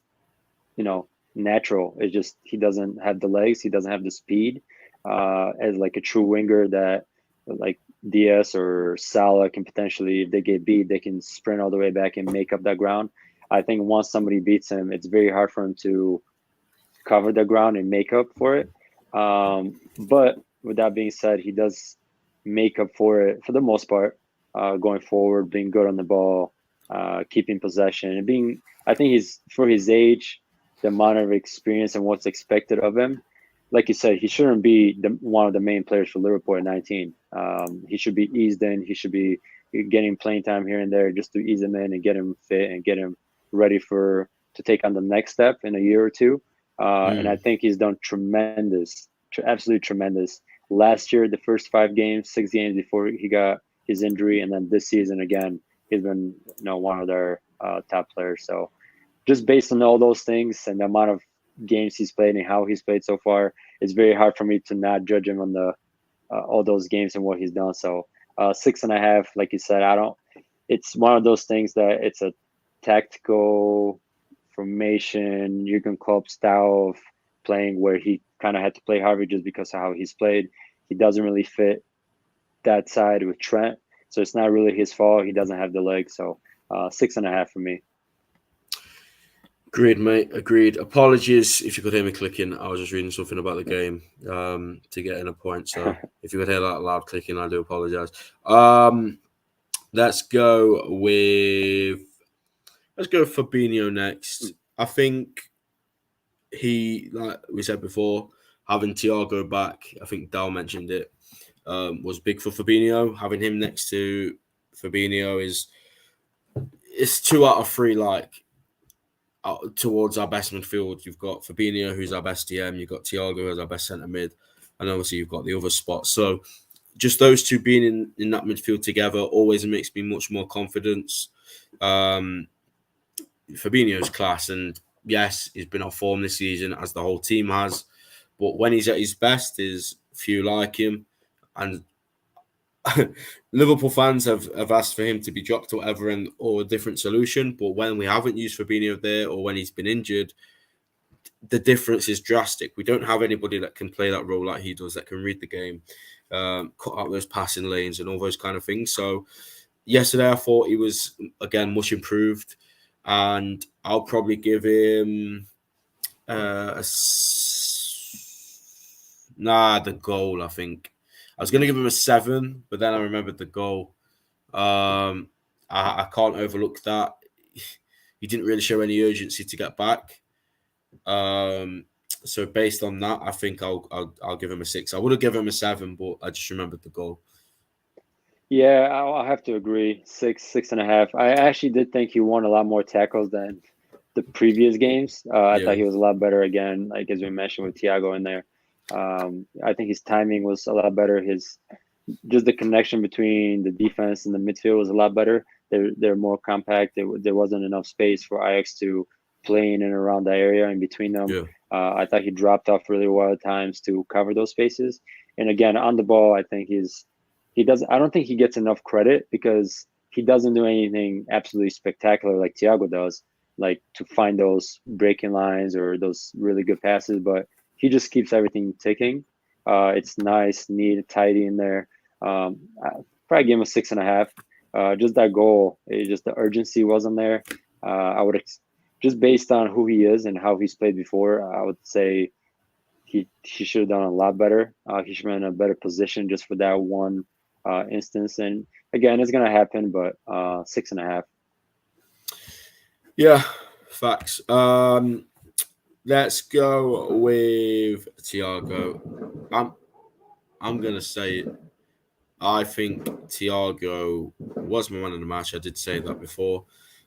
natural. It's just he doesn't have the legs. He doesn't have the speed as like a true winger that like Diaz or Salah can potentially, if they get beat, they can sprint all the way back and make up that ground. I think once somebody beats him, it's very hard for him to cover the ground and make up for it. But with that being said, he does make up for it for the most part, going forward, being good on the ball, keeping possession, and I think he's, for his age, the amount of experience and what's expected of him. Like you said, he shouldn't be one of the main players for Liverpool at 19. He should be eased in. He should be getting playing time here and there just to ease him in and get him fit and get him ready to take on the next step in a year or two. And I think he's done tremendous, absolutely tremendous. Last year, the first 6 games before he got his injury, and then this season again, he's been one of their top players. So just based on all those things and the amount of games he's played and how he's played so far, it's very hard for me to not judge him on the all those games and what he's done. So 6.5, like you said, it's one of those things that it's a tactical formation, Jurgen Klopp style of playing where he kind of had to play Harvey just because of how he's played. He doesn't really fit that side with Trent, so it's not really his fault. He doesn't have the legs, so 6.5 for me. Agreed, mate. Agreed. Apologies if you could hear me clicking. I was just reading something about the game to get in a point. So if you could hear that loud clicking, I do apologize. Let's go Fabinho next. I think like we said before, having Thiago back, I think Dal mentioned it, was big for Fabinho. Having him next to Fabinho it's 2 out of 3, like, towards our best midfield. You've got Fabinho, who's our best DM. You've got Thiago, who's our best centre mid. And obviously you've got the other spots. So just those two being in that midfield together always makes me much more confidence. Fabinho's class, and yes, he's been on form this season, as the whole team has. But when he's at his best, there's few like him. And Liverpool fans have asked for him to be dropped or whatever, or a different solution. But when we haven't used Fabinho there, or when he's been injured, the difference is drastic. We don't have anybody that can play that role like he does, that can read the game, cut out those passing lanes and all those kind of things. So yesterday I thought he was, again, much improved. And I'll probably give him the goal, I think. I was going to give him a 7, but then I remembered the goal. I can't overlook that. He didn't really show any urgency to get back. So based on that, I think I'll give him a 6. I would have given him a 7, but I just remembered the goal. Yeah, I'll have to agree. 6.5. I actually did think he won a lot more tackles than the previous games. I thought he was a lot better again, like as we mentioned with Thiago in there. I think his timing was a lot better. Just the connection between the defense and the midfield was a lot better. They're more compact. There wasn't enough space for Ajax to play in and around that area in between them. Yeah. I thought he dropped off really well at times to cover those spaces. And again, on the ball, I think I don't think he gets enough credit because he doesn't do anything absolutely spectacular like Thiago does, like to find those breaking lines or those really good passes, but he just keeps everything ticking. It's nice, neat, tidy in there. I probably give him a 6.5. Just that goal, just the urgency wasn't there. I would just based on who he is and how he's played before, I would say he should have done a lot better. He should have been in a better position just for that one instance. And again, it's gonna happen, but 6.5. Yeah, facts. Let's go with Thiago. I'm gonna say it. I think Thiago was my man of the match. I did say that before.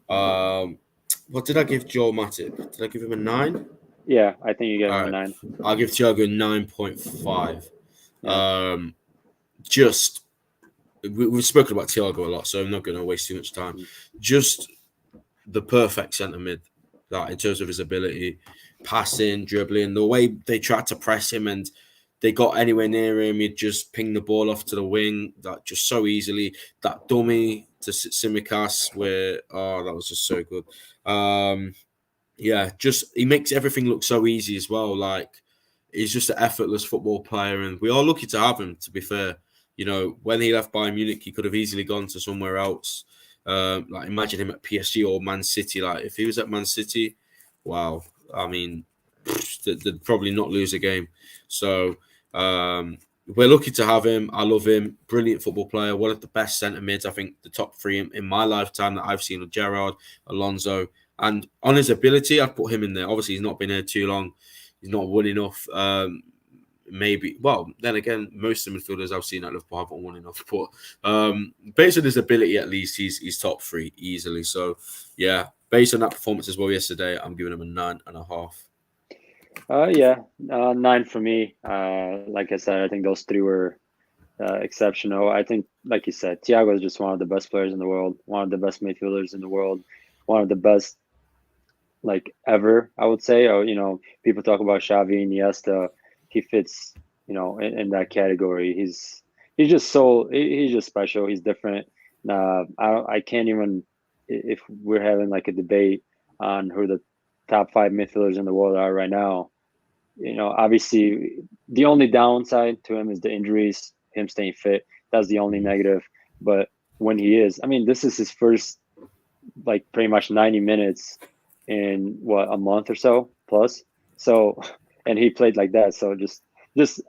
What did I give Joel Matip? Did I give him a 9? Yeah, I think you gave All him a right. 9. I'll give Thiago 9.5. Yeah. Just we've spoken about Thiago a lot, so I'm not going to waste too much time. Just the perfect centre mid, that in terms of his ability, passing, dribbling, the way they tried to press him and they got anywhere near him, he'd just ping the ball off to the wing, that just so easily. That dummy to Simicas, where that was just so good. Yeah, just he makes everything look so easy as well. Like he's just an effortless football player, and we are lucky to have him. To be fair, when he left Bayern Munich, he could have easily gone to somewhere else. Like imagine him at PSG or Man City. Like if he was at Man City, wow. I mean, they'd probably not lose a game. So we're lucky to have him. I love him. Brilliant football player. One of the best centre mids. I think the top three in my lifetime that I've seen are Gerrard, Alonso. And on his ability, I'd put him in there. Obviously, he's not been here too long. He's not won enough. Maybe. Well, then again, most of the midfielders I've seen at Liverpool haven't won enough. But based on his ability, at least, he's top 3 easily. So, yeah, based on that performance as well yesterday, I'm giving him a 9.5. Yeah, 9 for me. Like I said, I think those 3 were exceptional. I think, like you said, Thiago is just one of the best players in the world, one of the best midfielders in the world, one of the best like ever, I would say. People talk about Xavi, Iniesta. He fits, in that category. He's he's just special. He's different. I can't even, if we're having like a debate on who the top 5 midfielders in the world are right now. Obviously, the only downside to him is the injuries, him staying fit. That's the only negative. But when he is, I mean, this is his first, like, pretty much 90 minutes in a month or so plus. So, and he played like that. So just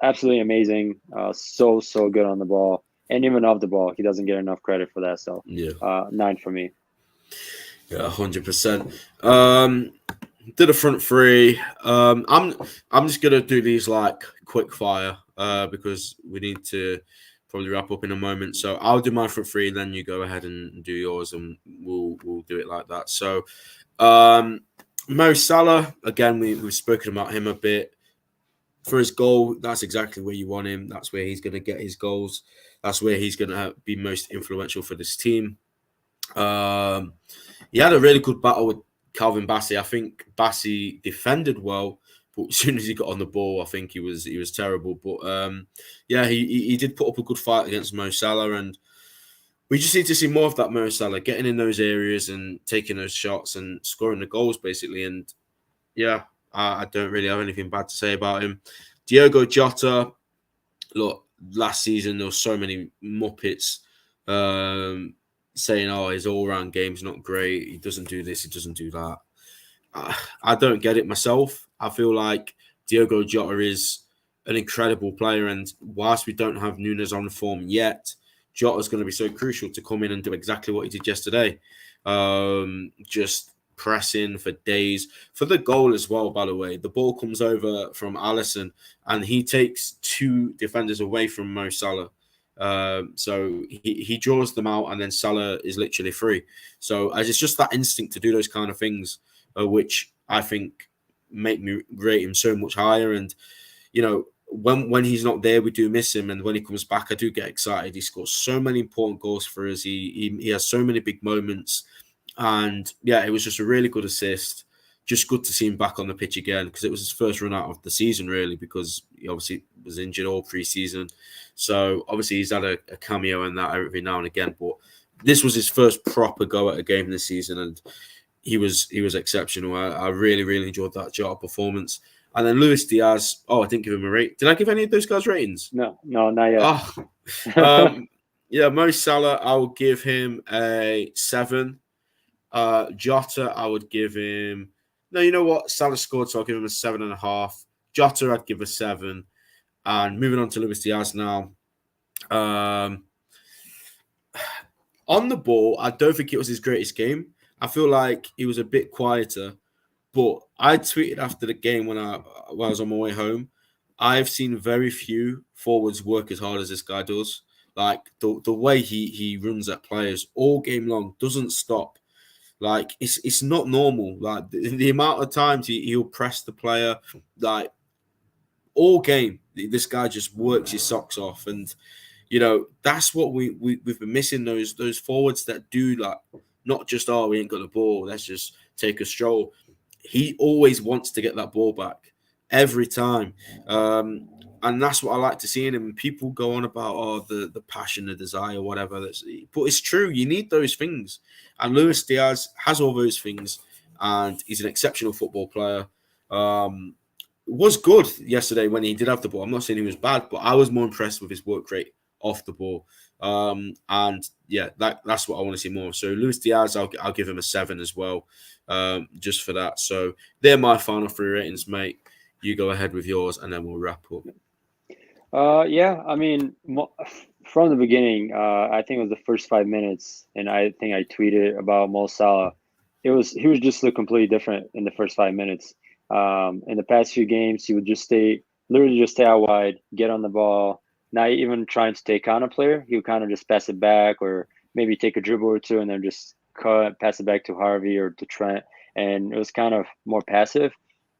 absolutely amazing. So good on the ball, and even off the ball, he doesn't get enough credit for that. So, Yeah. 9 for me. Yeah, 100%. Did a front 3. I'm just gonna do these like quick fire because we need to probably wrap up in a moment. So I'll do my front 3, then you go ahead and do yours, and we'll do it like that. So Mo Salah, again, we've spoken about him a bit. For his goal, that's exactly where you want him. That's where he's going to get his goals. That's where he's going to be most influential for this team. He had a really good battle with Calvin Bassey. I think Bassey defended well, but as soon as he got on the ball, I think he was terrible. But yeah, he did put up a good fight against Mo Salah, and we just need to see more of that Mo Salah getting in those areas and taking those shots and scoring the goals, basically. And yeah, I don't really have anything bad to say about him. Diogo Jota, look, last season there were so many muppets saying, "Oh, his all-round game's not great. He doesn't do this. He doesn't do that." I don't get it myself. I feel like Diogo Jota is an incredible player, and whilst we don't have Nunes on form yet, Jota's going to be so crucial to come in and do exactly what he did yesterday. Just pressing for days. For the goal as well, by the way, the ball comes over from Alisson and he takes 2 defenders away from Mo Salah. So he draws them out and then Salah is literally free. So it's just that instinct to do those kind of things, which I think make me rate him so much higher. And, when he's not there, we do miss him. And when he comes back, I do get excited. He scores so many important goals for us. He has so many big moments. And yeah, it was just a really good assist. Just good to see him back on the pitch again because it was his first run out of the season, really, because he obviously was injured all pre-season. So obviously he's had a cameo in that every now and again. But this was his first proper go at a game this season, and he was exceptional. I really, really enjoyed that Jota performance. And then Luis Diaz. Oh, I didn't give him a rate. Did I give any of those guys ratings? No, not yet. Oh, yeah, Mo Salah, I would give him a 7. Jota, I would give him. No, you know what? Salah scored, so I'll give him a 7.5. Jota, I'd give a 7. And moving on to Luis Diaz now. On the ball, I don't think it was his greatest game. I feel like he was a bit quieter. But I tweeted after the game when I was on my way home. I've seen very few forwards work as hard as this guy does. Like the way he runs at players all game long, doesn't stop. Like it's not normal. Like the amount of times he'll press the player, like all game. This guy just works his socks off, and that's what we've been missing. Those forwards that do like not just we ain't got the ball, let's just take a stroll. He always wants to get that ball back every time. And that's what I like to see in him. People go on about the passion, the desire, whatever. But it's true. You need those things. And Luis Diaz has all those things, and he's an exceptional football player. Was good yesterday when he did have the ball. I'm not saying he was bad, but I was more impressed with his work rate off the ball. And yeah, that's what I want to see more. So Luis Diaz, I'll give him a 7 as well, just for that. So they're my final 3 ratings, mate. You go ahead with yours, and then we'll wrap up. Yeah, I mean, from the beginning, I think it was the first 5 minutes, and I think I tweeted about Mo Salah. He was just look completely different in the first 5 minutes. In the past few games, he would just stay out wide, get on the ball, not even trying to take on a player. He would kind of just pass it back, or maybe take a dribble or two, and then just pass it back to Harvey or to Trent. And it was kind of more passive.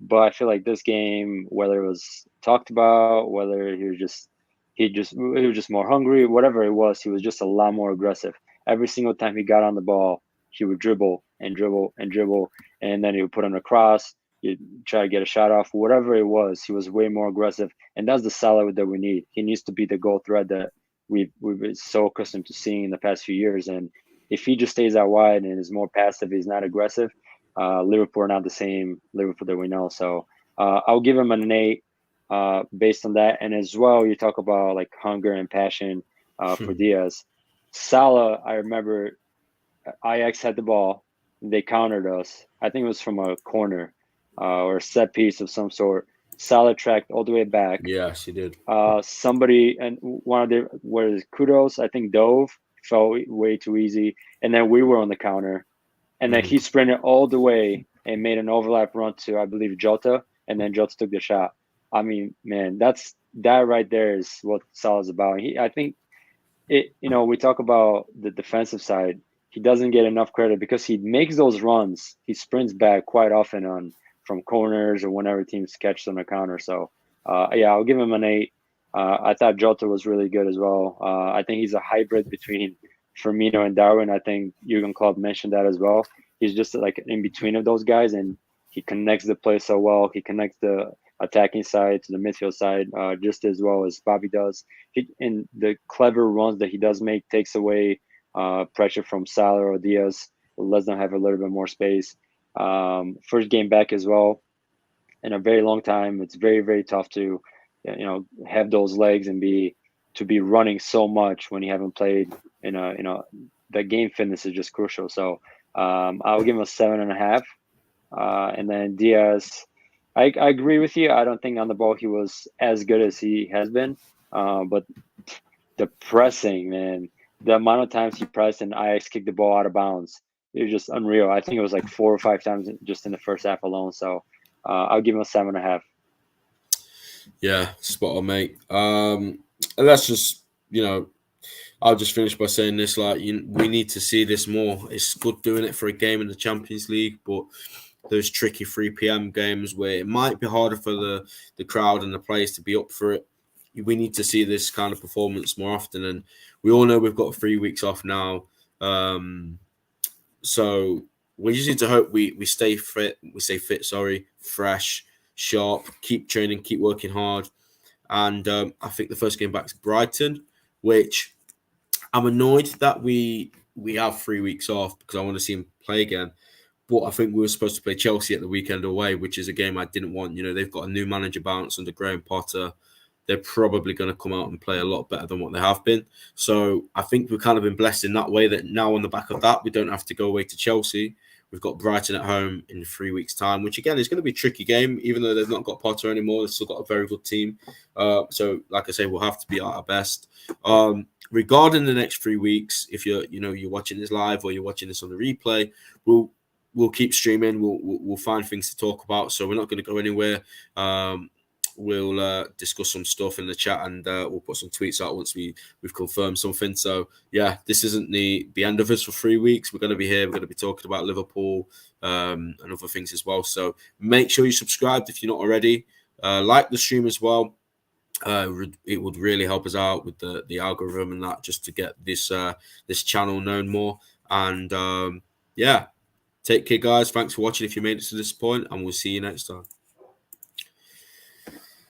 But I feel like this game, whether it was talked about, whether he was just more hungry, whatever it was, he was just a lot more aggressive. Every single time he got on the ball, he would dribble and dribble and dribble, and then he would put on a cross. He'd try to get a shot off, whatever it was. He was way more aggressive, and that's the Salah that we need. He needs to be the goal threat that we've been so accustomed to seeing in the past few years. And if he just stays out wide and is more passive, he's not aggressive. Liverpool are not the same Liverpool that we know. So I'll give him an 8 based on that. And as well, you talk about like hunger and passion for Diaz. Salah, I remember Ajax had the ball. They countered us. I think it was from a corner or a set piece of some sort. Salah tracked all the way back. Yes, he did. Somebody, and one of the Kudos, I think, dove, fell way too easy. And then we were on the counter. And then he sprinted all the way and made an overlap run to, I believe, Jota, and then Jota took the shot. I mean, man, that right there is what Salah's about. I think we talk about the defensive side. He doesn't get enough credit because he makes those runs. He sprints back quite often from corners or whenever teams catch on a counter. So, yeah, I'll give him an 8. I thought Jota was really good as well. I think he's a hybrid between Firmino and Darwin. I think Jurgen Klopp mentioned that as well. He's just like in between of those guys, and he connects the play so well. He connects the attacking side to the midfield side just as well as Bobby does. In the clever runs that he does make, takes away pressure from Salah or Diaz, lets them have a little bit more space. First game back as well in a very long time. It's very, very tough to have those legs and be running so much when you haven't played. The game fitness is just crucial. So I'll give him a 7.5. And then Diaz, I agree with you. I don't think on the ball he was as good as he has been. But the pressing, man, the amount of times he pressed and Ajax kicked the ball out of bounds, it was just unreal. I think it was like 4 or 5 times just in the first half alone. So I'll give him a 7.5. Yeah, spot on, mate. And that's just, I'll just finish by saying this: we need to see this more. It's good doing it for a game in the Champions League, but those tricky 3 p.m. games where it might be harder for the crowd and the players to be up for it, we need to see this kind of performance more often. And we all know we've got 3 weeks off now, so we just need to hope we stay fit. We stay fit, fresh, sharp, keep training, keep working hard. And I think the first game back is Brighton, which I'm annoyed that we have 3 weeks off because I want to see him play again. But I think we were supposed to play Chelsea at the weekend away, which is a game I didn't want. They've got a new manager bounce under Graham Potter. They're probably going to come out and play a lot better than what they have been. So I think we've kind of been blessed in that way that now on the back of that, we don't have to go away to Chelsea. We've got Brighton at home in 3 weeks' time, which, again, is going to be a tricky game, even though they've not got Potter anymore. They've still got a very good team. So, like I say, we'll have to be at our best. Regarding the next 3 weeks, if you're watching this live or you're watching this on the replay, we'll keep streaming. We'll find things to talk about. So we're not going to go anywhere. we'll discuss some stuff in the chat, and we'll put some tweets out once we've confirmed something. So yeah, this isn't the end of us for 3 weeks. We're going to be here. We're going to be talking about Liverpool and other things as well. So make sure you subscribed if you're not already. Like the stream as well. It would really help us out with the algorithm and that, just to get this channel known more. And yeah, take care, guys. Thanks for watching if you made it to this point, and we'll see you next time.